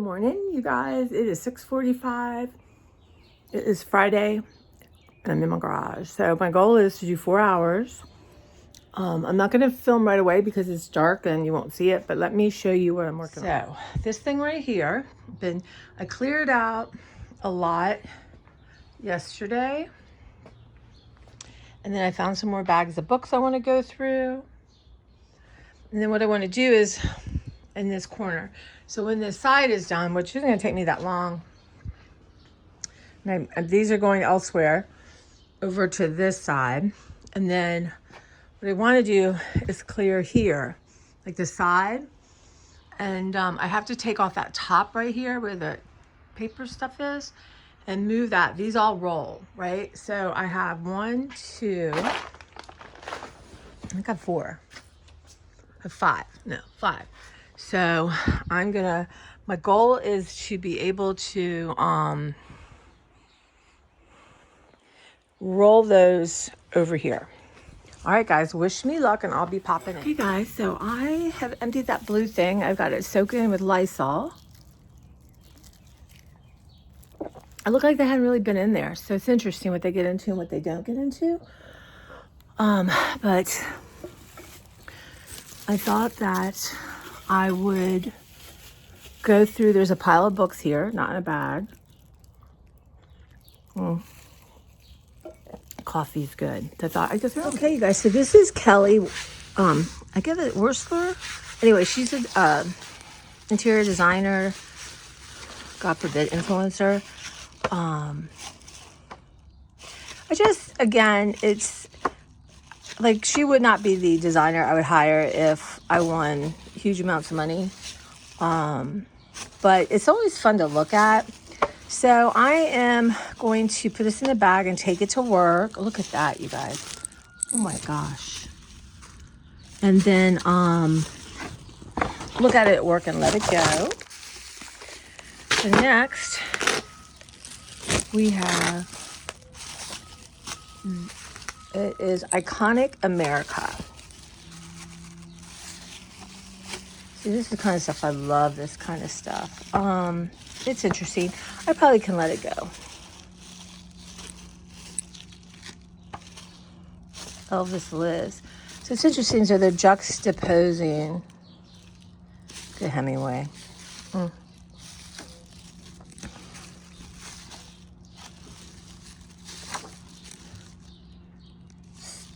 morning, you guys. It is 6:45. It is Friday, and I'm in my garage. So my goal is to do 4 hours. I'm not going to film right away because it's dark and you won't see it, but let me show you what I'm working on. So this thing right here, I cleared out a lot yesterday. And then I found some more bags of books I want to go through. And then what I want to do is in this corner. So when this side is done, which isn't going to take me that long, and these are going elsewhere over to this side. And then what I want to do is clear here, like the side. And I have to take off that top right here where the paper stuff is and move that. These all roll, right? So I have 1, 2, I think I have 4. I have 5. No, 5. So my goal is to be able to roll those over here. All right, guys, wish me luck and I'll be popping in. Okay, guys, so I have emptied that blue thing. I've got it soaking in with Lysol. I look like they hadn't really been in there. So it's interesting what they get into and what they don't get into. But I thought that I would go through. There's a pile of books here, not in a bag. Coffee's good. Okay, you guys, so this is Kelly. I give it Wursler. Anyway, she's an interior designer, God forbid, influencer. It's like she would not be the designer I would hire if I won huge amounts of money. But it's always fun to look at. So I am going to put this in a bag and take it to work. Look at that, you guys. Oh my gosh. And then look at it at work and let it go. So next we have, it is Iconic America. See, this is the kind of stuff I love, this kind of stuff. It's interesting. I probably can let it go. Elvis Liz. So it's interesting. So they're juxtaposing. Good Hemingway.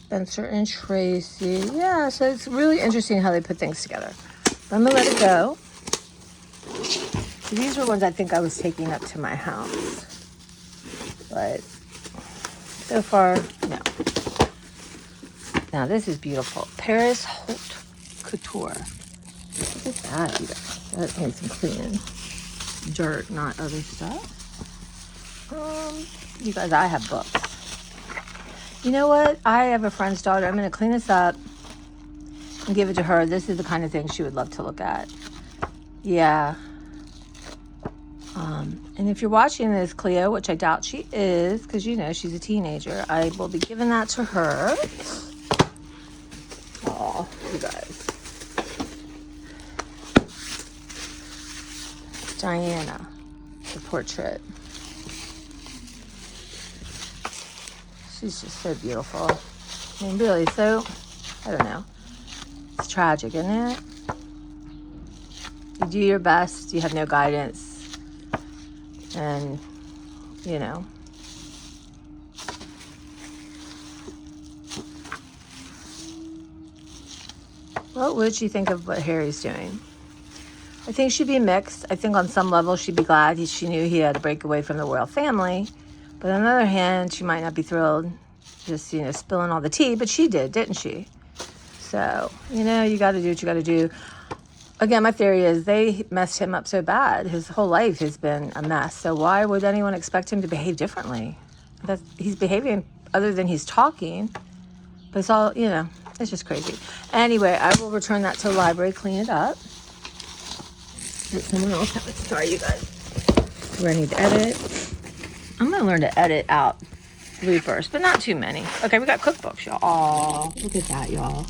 Spencer and Tracy. Yeah, so it's really interesting how they put things together. I'm gonna let it go. So these were ones I think I was taking up to my house. But so far, no. Now this is beautiful. Paris Haute Couture. Look at that, you guys. That needs some cleaning. Dirt, not other stuff. You guys, I have books. You know what? I have a friend's daughter. I'm going to clean this up and give it to her. This is the kind of thing she would love to look at. Yeah. And if you're watching this, Cleo, which I doubt she is, because you know she's a teenager, I will be giving that to her. Oh, you guys. Diana, the portrait. She's just so beautiful. I mean, really, so, I don't know. It's tragic, isn't it? You do your best, you have no guidance. And, you know. What would you think of what Harry's doing? I think she'd be mixed. I think on some level she'd be glad she knew he had to break away from the royal family. But on the other hand, she might not be thrilled just, you know, spilling all the tea. But she did, didn't she? So, you know, you got to do what you got to do. Again, my theory is they messed him up so bad. His whole life has been a mess. So why would anyone expect him to behave differently? He's behaving other than he's talking. But it's all, you know, it's just crazy. Anyway, I will return that to the library, clean it up. Let someone else have it. Sorry, you guys. We're going to need to edit. I'm going to learn to edit out bloopers, but not too many. Okay, we got cookbooks, y'all. Aw, look at that, y'all.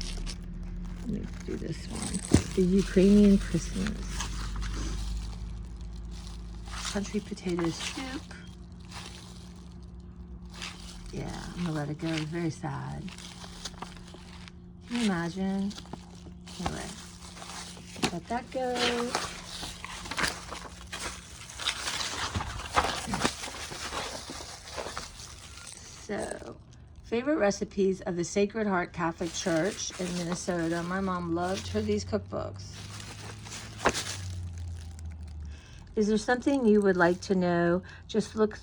Let me do this one. The Ukrainian Christmas. country potato soup. Yeah, I'm gonna let it go. It's very sad. Can you imagine? Anyway, let that go. So, favorite recipes of the Sacred Heart Catholic Church in Minnesota. My mom loved these cookbooks. Is there something you would like to know? Just look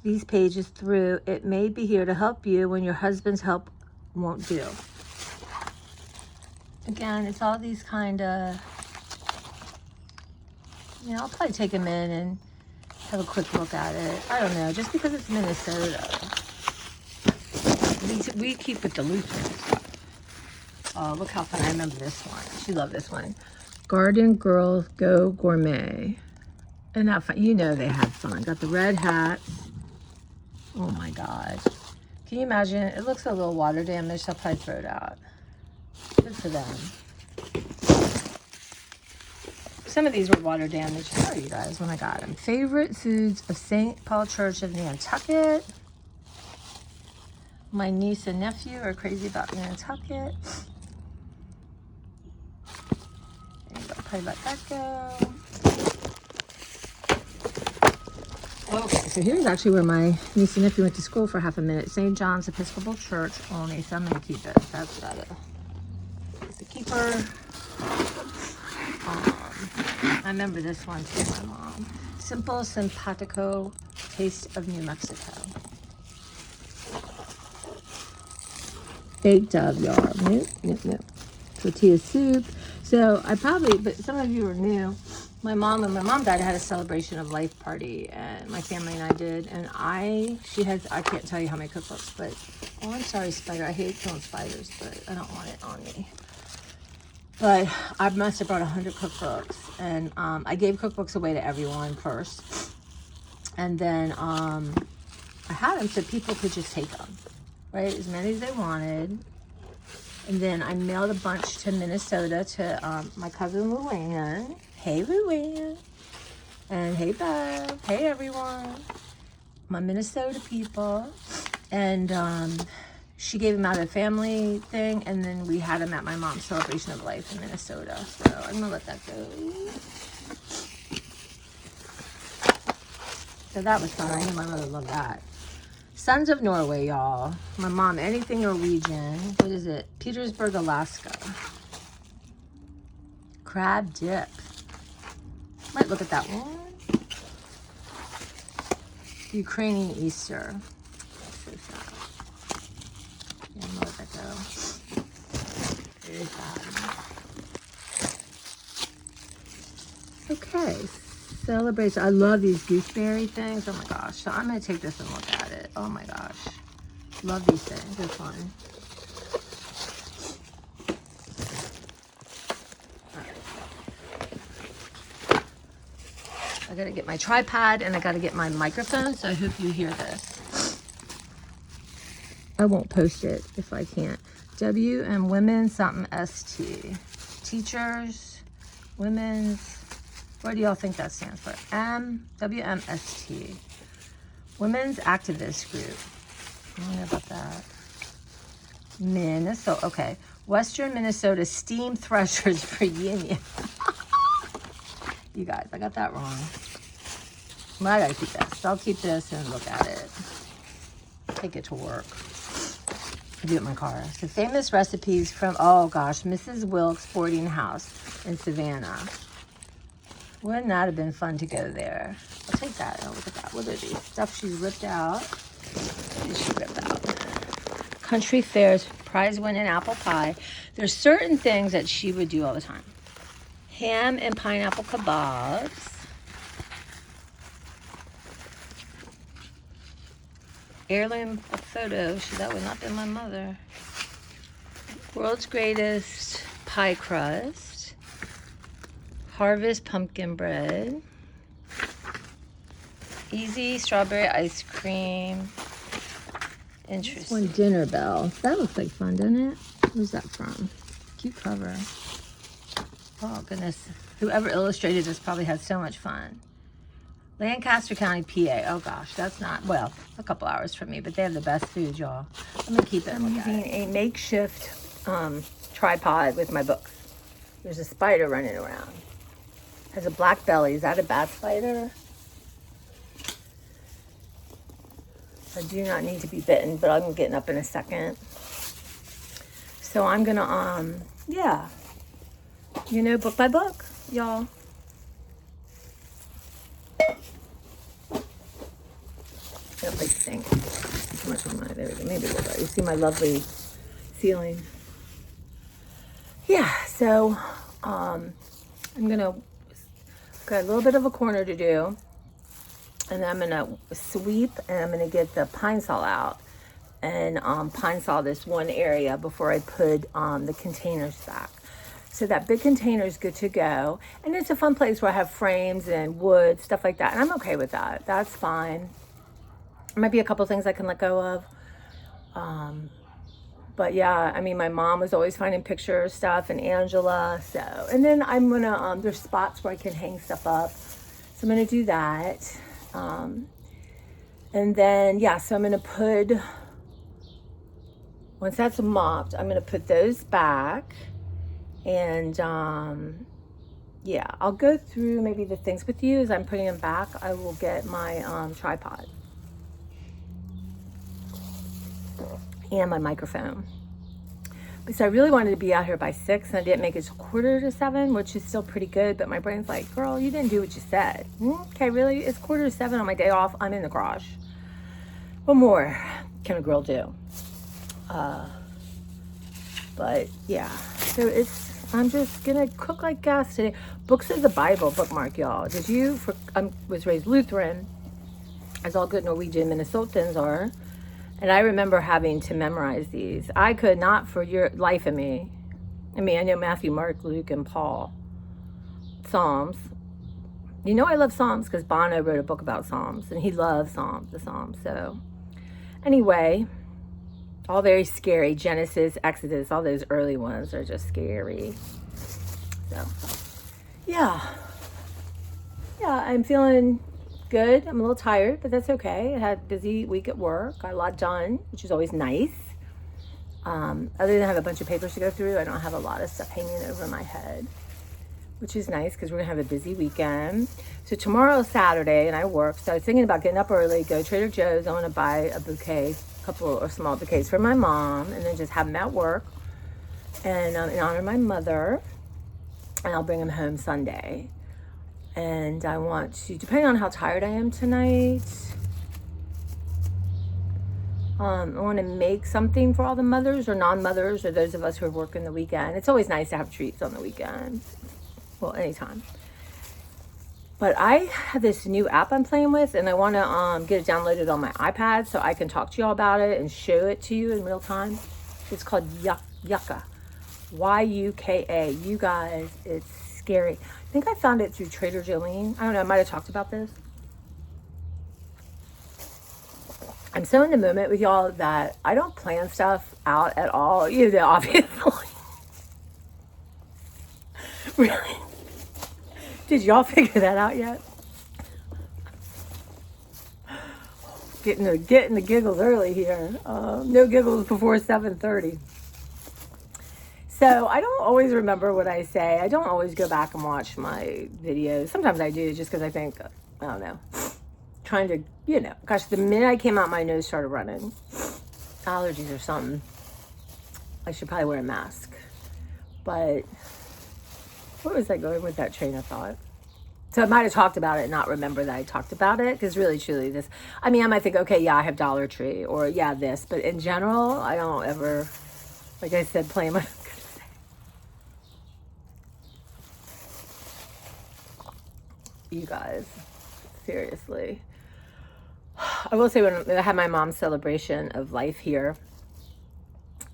these pages through. It may be here to help you when your husband's help won't do. Again, it's all these kind of, you know, I'll probably take them in and have a quick look at it. I don't know, just because it's Minnesota. We keep with the Lutherans. Oh, look how fun. I remember this one. She loved this one. Garden Girl Go Gourmet. And not fun. You know they had fun. Got the red hats. Oh my God. Can you imagine? It looks a little water damaged. I'll probably throw it out. Good for them. Some of these were water damaged. How are you guys when I got them? Favorite foods of St. Paul Church of Nantucket. My niece and nephew are crazy about Nantucket. And I'll probably let that go. Okay, so here's actually where my niece and nephew went to school for half a minute. St. John's Episcopal Church only, so I'm going to keep it. That's got it. It's a keeper. I remember this one too, my mom. Simple Simpatico Taste of New Mexico. Baked dove, y'all. Nope. Tortilla soup. So but some of you are new. My mom and my mom died. I had a celebration of life party, and my family and I did. And I can't tell you how many cookbooks, but, oh, I'm sorry, spider. I hate killing spiders, but I don't want it on me. But I must have brought 100 cookbooks, and I gave cookbooks away to everyone first. And then I had them so people could just take them, right? As many as they wanted. And then I mailed a bunch to Minnesota to my cousin Luann. Hey, Luann. And hey, Bev. Hey, everyone. My Minnesota people. And she gave them out at a family thing. And then we had them at my mom's celebration of life in Minnesota. So I'm going to let that go. So that was fun. I knew my mother loved that. Sons of Norway, y'all. My mom, anything Norwegian. What is it? Petersburg, Alaska. Crab dip. Might look at that one. Ukrainian Easter. That's so sad. Yeah, I'm gonna let that go. Very sad. Okay. Celebration. I love these gooseberry things. Oh my gosh. So I'm going to take this and look at it. Oh my gosh. Love these things. They're fun. Right. I got to get my tripod and I got to get my microphone. So I hope you hear this. I won't post it if I can't. W and Women something ST. Teachers. Women's. What do y'all think that stands for? WMST. Women's Activist Group. I don't know about that. Minnesota. Okay. Western Minnesota Steam Threshers Reunion. You guys, I got that wrong. Well, I gotta keep this. So I'll keep this and look at it. Take it to work. Do it in my car. So famous recipes from, oh gosh, Mrs. Wilkes Boarding House in Savannah. Wouldn't that have been fun to go there? I'll take that. Oh, look at that. What are these? Stuff she's ripped out. What did she rip out? Country fairs, prize-winning apple pie. There's certain things that she would do all the time. Ham and pineapple kebabs. Heirloom photo. That would not be my mother. World's greatest pie crust. Harvest pumpkin bread. Easy strawberry ice cream. Interesting. This one, Dinner Bell. That looks like fun, doesn't it? Where's that from? Cute cover. Oh, goodness. Whoever illustrated this probably had so much fun. Lancaster County, PA. Oh gosh, that's not, well, a couple hours from me, but they have the best food, y'all. I'm gonna keep it. I'm using a makeshift tripod with my books. There's a spider running around. Has a black belly. Is that a bad spider? I do not need to be bitten, but I'm getting up in a second. So I'm gonna, yeah, you know, book by book, y'all. I don't like to think too much on my, there we go, maybe a little bit. You see my lovely ceiling. Yeah, so I'm gonna, got a little bit of a corner to do, and I'm gonna sweep, and I'm gonna get the pine saw out and pine saw this one area before I put the containers back. So that big container is good to go, and it's a fun place where I have frames and wood, stuff like that, and I'm okay with that. That's fine. There might be a couple things I can let go of. But yeah, I mean, my mom was always finding pictures, stuff, and Angela. So, and then I'm gonna, there's spots where I can hang stuff up. So I'm gonna do that. And then, yeah, so I'm gonna put, once that's mopped, I'm gonna put those back. And yeah, I'll go through maybe the things with you as I'm putting them back. I will get my tripod and my microphone. But so I really wanted to be out here by 6, and I didn't make it till 6:45, which is still pretty good, but my brain's like, girl, you didn't do what you said. Okay, really? It's 6:45 on my day off. I'm in the garage. What more can a girl do? But yeah, so I'm just gonna cook like gas today. Books of the Bible bookmark, y'all. Did you, I was raised Lutheran, as all good Norwegian Minnesotans are. And I remember having to memorize these. I could not for your life of me. I mean, I know Matthew, Mark, Luke, and Paul. Psalms. You know I love Psalms because Bono wrote a book about Psalms. And he loves the Psalms. So anyway, all very scary. Genesis, Exodus, all those early ones are just scary. So, yeah. Yeah, I'm feeling good. I'm a little tired, but that's okay. I had a busy week at work. Got a lot done, which is always nice. Other than I have a bunch of papers to go through, I don't have a lot of stuff hanging over my head, which is nice because we're gonna have a busy weekend. So tomorrow's Saturday and I work. So I was thinking about getting up early, go to Trader Joe's. I want to buy a bouquet, a couple of small bouquets for my mom, and then just have them at work and in honor of my mother. And I'll bring them home Sunday. And I want to, depending on how tired I am tonight, I want to make something for all the mothers or non-mothers or those of us who are working the weekend. It's always nice to have treats on the weekend. Well, anytime. But I have this new app I'm playing with, and I want to get it downloaded on my iPad so I can talk to y'all about it and show it to you in real time. It's called Yucca. Y-U-K-A. You guys, it's scary. I think I found it through Trader Jolene. I don't know, I might have talked about this. I'm so in the moment with y'all that I don't plan stuff out at all. You know, obviously. Really? Did y'all figure that out yet? Getting the giggles early here. No giggles before 7:30. So I don't always remember what I say. I don't always go back and watch my videos. Sometimes I do just because I think, I don't know, trying to, you know, gosh, the minute I came out, my nose started running. Allergies or something. I should probably wear a mask. But where was I going with that train of thought? So I might have talked about it and not remember that I talked about it. Because really, truly, this, I mean, I might think, okay, yeah, I have Dollar Tree. Or yeah, this. But in general, I don't ever, like I said, play my... You guys, seriously. I will say, when I had my mom's celebration of life here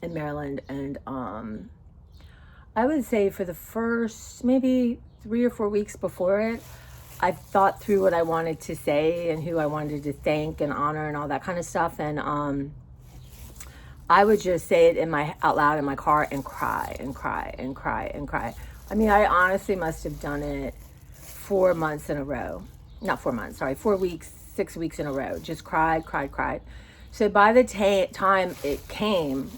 in Maryland, and I would say for the first maybe 3 or 4 weeks before it, I thought through what I wanted to say and who I wanted to thank and honor and all that kind of stuff. And I would just say it out loud in my car and cry and cry and cry and cry. I mean, I honestly must have done it 4 months in a row. not 4 months, sorry, 4 weeks, 6 weeks in a row. Just cried, cried, cried. So by the time it came,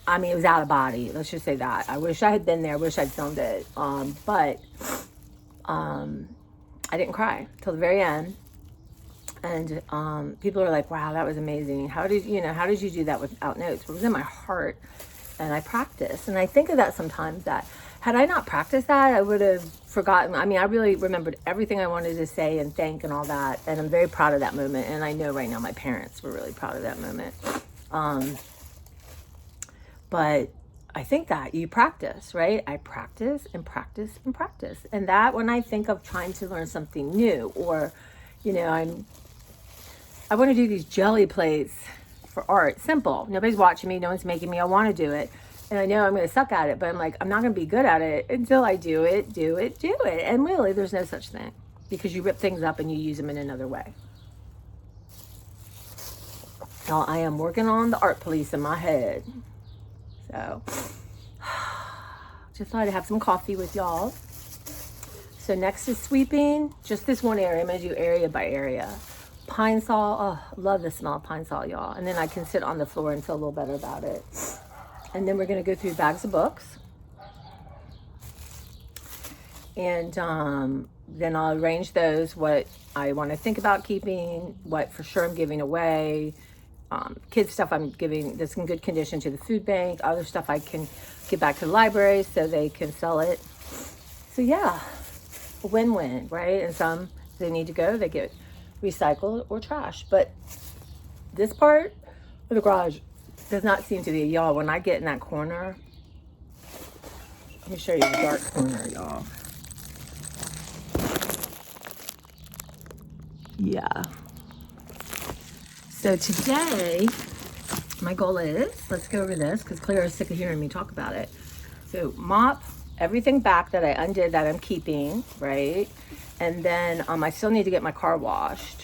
I mean, it was out of body. Let's just say that. I wish I had been there. I wish I'd filmed it. But I didn't cry till the very end. And people are like, wow, that was amazing. How did you do that without notes? It was in my heart, and I practiced. And I think of that sometimes, that had I not practiced that, I would have forgotten. I mean, I really remembered everything I wanted to say and thank and all that. And I'm very proud of that moment. And I know right now my parents were really proud of that moment. But I think that you practice, right? I practice and practice and practice. And that, when I think of trying to learn something new, or, I want to do these jelly plates for art. Simple. Nobody's watching me. No one's making me. I want to do it. And I know I'm going to suck at it, but I'm like, I'm not going to be good at it until I do it. And really, there's no such thing, because you rip things up and you use them in another way. Now, I am working on the art police in my head. So, just thought I'd have some coffee with y'all. So next is sweeping. Just this one area. I'm going to do area by area. Pine Sol. Oh, love the smell of Pine Sol, y'all. And then I can sit on the floor and feel a little better about it. And then we're going to go through bags of books. And then I'll arrange those, what I want to think about keeping, what for sure I'm giving away. Kids stuff I'm giving that's in good condition to the food bank. Other stuff I can get back to the library so they can sell it. So yeah, a win-win, right? And some, if they need to go, they get recycled or trash. But this part of the garage does not seem to be, y'all, when I get in that corner, let me show you the dark corner, y'all. Yeah. So today, my goal is, let's go over this, because Claire is sick of hearing me talk about it. So mop everything back that I undid that I'm keeping, right? And then I still need to get my car washed.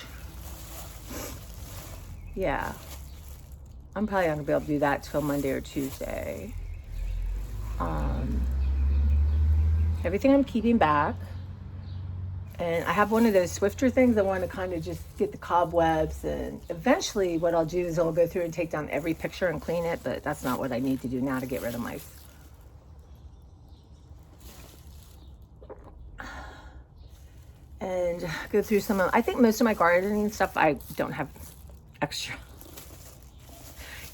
Yeah. I'm probably not going to be able to do that till Monday or Tuesday. Everything I'm keeping back. And I have one of those Swifter things. I want to kind of just get the cobwebs, and eventually what I'll do is I'll go through and take down every picture and clean it, but that's not what I need to do now to get rid of mice. And go through some of, I think most of my gardening stuff, I don't have extra.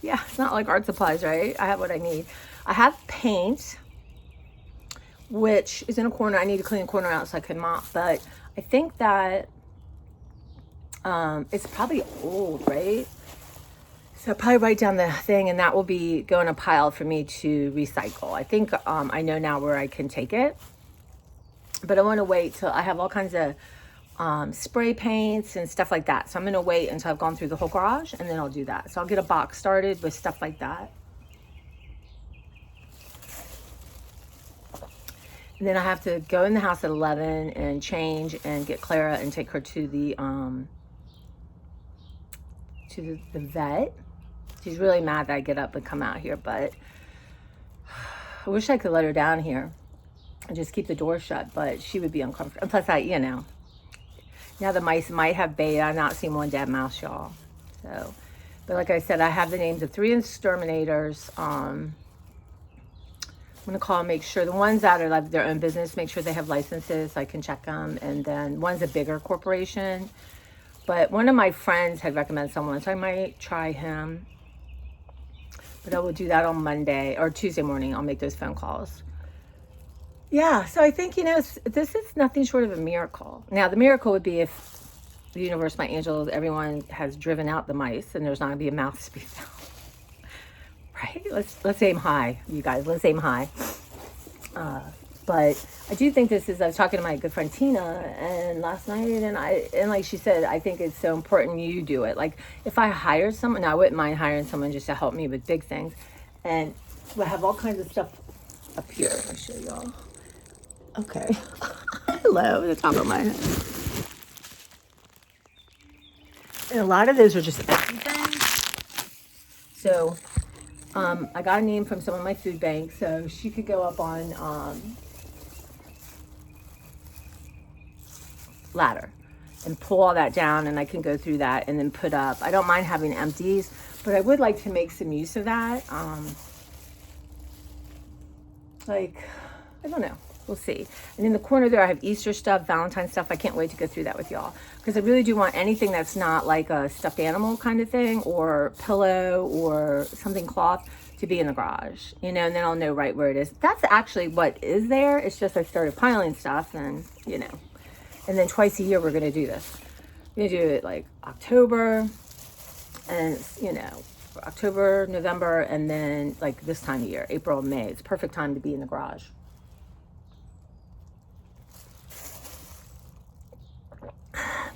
Yeah, it's not like art supplies, right? I have what I need. I have paint, which is in a corner. I need to clean a corner out so I can mop, but I think that it's probably old, right? So I'll probably write down the thing, and that will be go in a pile for me to recycle. I think I know now where I can take it, but I want to wait till I have all kinds of spray paints and stuff like that. So I'm going to wait until I've gone through the whole garage, and then I'll do that. So I'll get a box started with stuff like that. And then I have to go in the house at 11 and change and get Clara and take her to the vet. She's really mad that I get up and come out here, but I wish I could let her down here and just keep the door shut, but she would be uncomfortable. And plus, now the mice might have bait. I've not seen one dead mouse, y'all. So, but like I said, I have the names of 3 exterminators. I'm gonna call and make sure the ones that are like their own business, make sure they have licenses so I can check them. And then one's a bigger corporation. But one of my friends had recommended someone, so I might try him. But I will do that on Monday or Tuesday morning. I'll make those phone calls. Yeah, so I think, this is nothing short of a miracle. Now, the miracle would be if the universe, my angels, everyone has driven out the mice and there's not gonna be a mouse to be found. Right? Let's aim high, you guys. Let's aim high. But I do think I was talking to my good friend Tina and last night, and like she said, I think it's so important you do it. Like if I hire someone, now I wouldn't mind hiring someone just to help me with big things. And we'll have all kinds of stuff up here. I'll show y'all. Okay. Hello, the top of my head. And a lot of those are just empty things. So I got a name from someone in my food bank, so she could go up on ladder. and pull all that down, and I can go through that and then put up. I don't mind having empties, but I would like to make some use of that. Like, I don't know. We'll see. And in the corner there, I have Easter stuff, Valentine stuff. I can't wait to go through that with y'all, because I really do want anything that's not like a stuffed animal kind of thing, or pillow or something cloth, to be in the garage, you know, and then I'll know right where it is. That's actually what is there. It's just I started piling stuff, and, you know, and then twice a year we're going to do this. We're going to do it like October, and, you know, October, November, and then like this time of year, April, May. It's perfect time to be in the garage.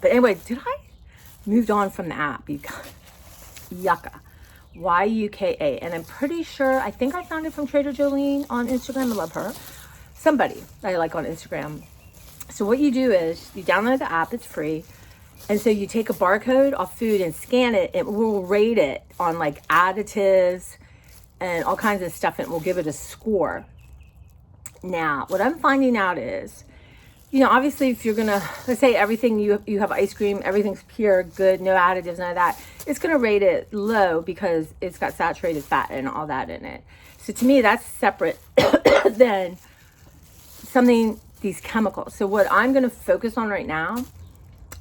But anyway, did I moved on from the app? Yucca. Y-U-K-A. And I'm pretty sure, I think I found it from Trader Jolene on Instagram. I love her. Somebody that I like on Instagram. So what you do is you download the app. It's free. And so you take a barcode off food and scan it. It will rate it on like additives and all kinds of stuff, and it will give it a score. Now, what I'm finding out is, you know, obviously if you're gonna, let's say everything you have ice cream, everything's pure, good, no additives, none of that, it's gonna rate it low because it's got saturated fat and all that in it. So to me, that's separate than something, these chemicals. So what I'm gonna focus on right now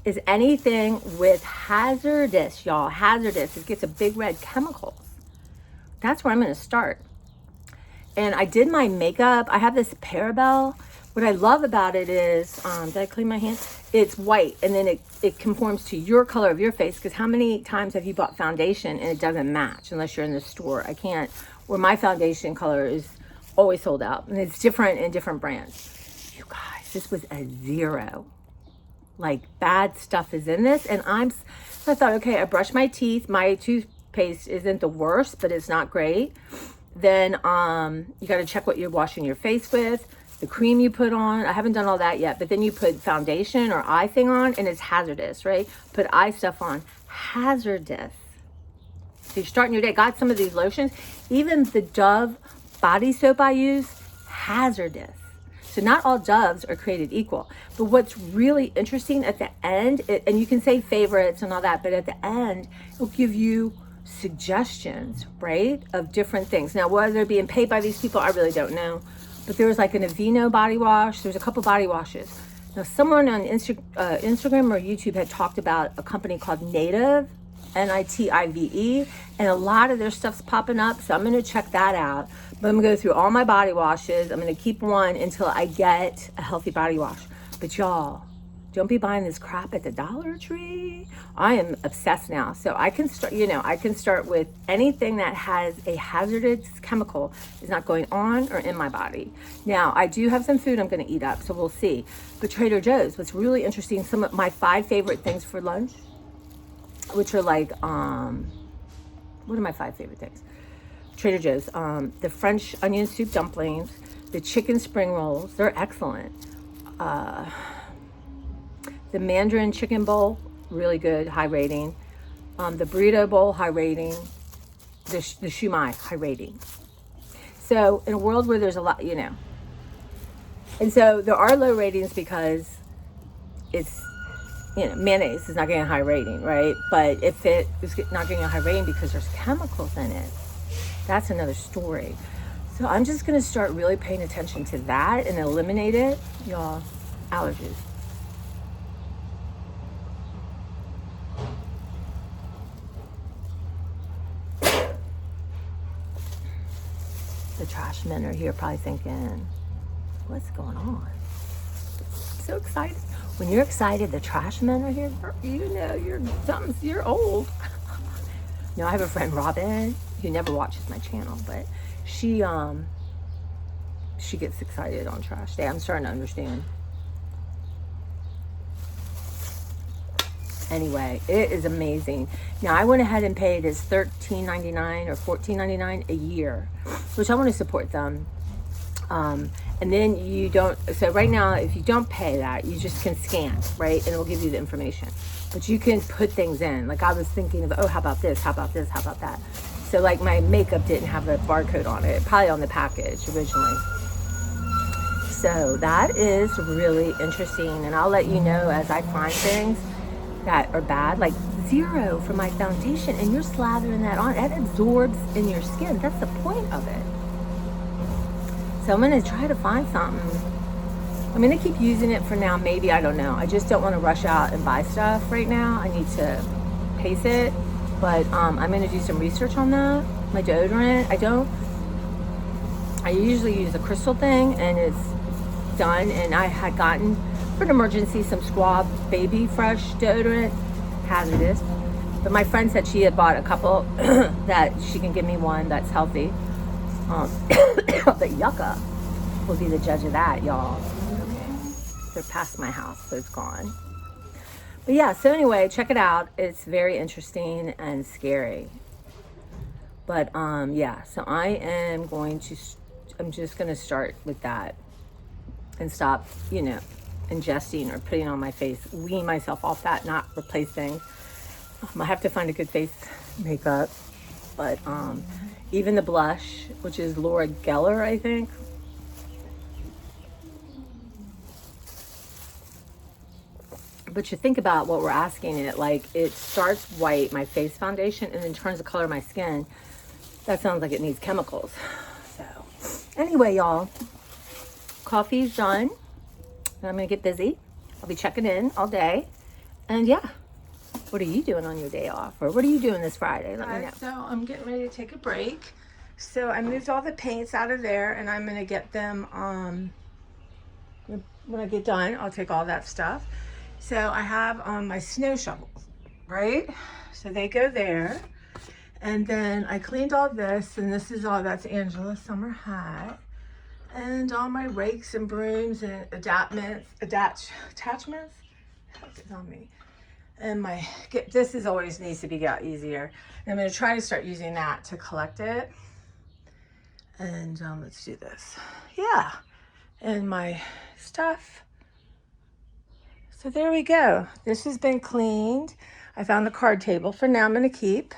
is anything with hazardous, y'all, hazardous. It gets a big red chemicals. That's where I'm gonna start. And I did my makeup. I have this Parabel. What I love about it is, did I clean my hands? It's white, and then it conforms to your color of your face, because how many times have you bought foundation and it doesn't match unless you're in the store? I can't, where my foundation color is always sold out, and it's different in different brands. You guys, this was a 0. Like, bad stuff is in this, and so I thought, okay, I brushed my teeth. My toothpaste isn't the worst, but it's not great. Then you got to check what you're washing your face with, the cream you put on. I haven't done all that yet, but then you put foundation or eye thing on, and it's hazardous, right? Put eye stuff on, hazardous. So you're starting your day. Got some of these lotions, even the Dove body soap I use, hazardous. So not all Doves are created equal. But what's really interesting at the end, and you can say favorites and all that, but at the end, it'll give you suggestions, right, of different things. Now, whether they're being paid by these people, I really don't know. But there was like an Aveeno body wash. There's a couple body washes. Now, someone on Instagram or YouTube had talked about a company called Native, N-I-T-I-V-E, and a lot of their stuff's popping up. So I'm going to check that out. But I'm going to go through all my body washes. I'm going to keep one until I get a healthy body wash. But y'all, don't be buying this crap at the Dollar Tree. I am obsessed now. So I can start, you know, I can start with anything that has a hazardous chemical is not going on or in my body. Now, I do have some food I'm going to eat up, so we'll see. But Trader Joe's, what's really interesting, some of my 5 favorite things for lunch, which are like, what are my 5 favorite things? Trader Joe's, the French onion soup dumplings, the chicken spring rolls, they're excellent. The Mandarin chicken bowl, really good, high rating. The burrito bowl, high rating. The shumai, high rating. So in a world where there's a lot, you know. And so there are low ratings because it's, you know, mayonnaise is not getting a high rating, right? But if it is not getting a high rating because there's chemicals in it, that's another story. So I'm just going to start really paying attention to that and eliminate it. Y'all, allergies. The trash men are here probably thinking, what's going on? I'm so excited. When you're excited, the trash men are here. You know, you're old. No, I have a friend, Robin, who never watches my channel, but she gets excited on trash day. I'm starting to understand. Anyway, it is amazing. Now, I went ahead and paid his $13.99 or $14.99 a year, which I want to support them. And then you don't, so right now, if you don't pay that, you just can scan, right? And it will give you the information. But you can put things in. Like I was thinking of, oh, how about this? How about this? How about that? So like my makeup didn't have a barcode on it, probably on the package originally. So that is really interesting. And I'll let you know as I find things. that are bad, like 0 for my foundation, and you're slathering that on. It absorbs in your skin. That's the point of it. So I'm gonna try to find something. I'm gonna keep using it for now. Maybe, I don't know. I just don't want to rush out and buy stuff right now. I need to pace it. But I'm gonna do some research on that. My deodorant, I usually use a crystal thing, and it's done. And I had gotten, for an emergency, some Squab Baby Fresh deodorant, hazardous. But my friend said she had bought a couple that she can give me one that's healthy. But yucca will be the judge of that, y'all. Okay. They're past my house, so it's gone. But yeah, so anyway, check it out. It's very interesting and scary. But yeah, so I'm just going to start with that and stop, ingesting or putting on my face, wean myself off that, not replace things. I have to find a good face makeup. But even the blush, which is Laura Geller, I think. But you think about what we're asking it, like it starts white, my face foundation, and then turns the color of my skin. That sounds like it needs chemicals. So anyway, y'all, coffee's done. And I'm gonna get busy. I'll be checking in all day. And yeah, what are you doing on your day off? Or what are you doing this Friday? Let me know. So I'm getting ready to take a break. So I moved all the paints out of there, and I'm gonna get them, when I get done, I'll take all that stuff. So I have my snow shovels, right? So they go there. And then I cleaned all this, and this is all, that's Angela's summer hat. And all my rakes and brooms and attachments is on me. And this is always needs to be got easier. And I'm gonna try to start using that to collect it. And let's do this. Yeah, and my stuff. So there we go. This has been cleaned. I found the card table. For now, I'm gonna keep.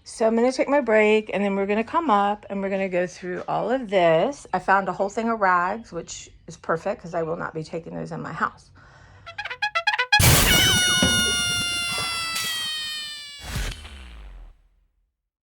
So I'm gonna take my break, and then we're gonna come up and we're gonna go through all of this. I found a whole thing of rags, which is perfect because I will not be taking those in my house.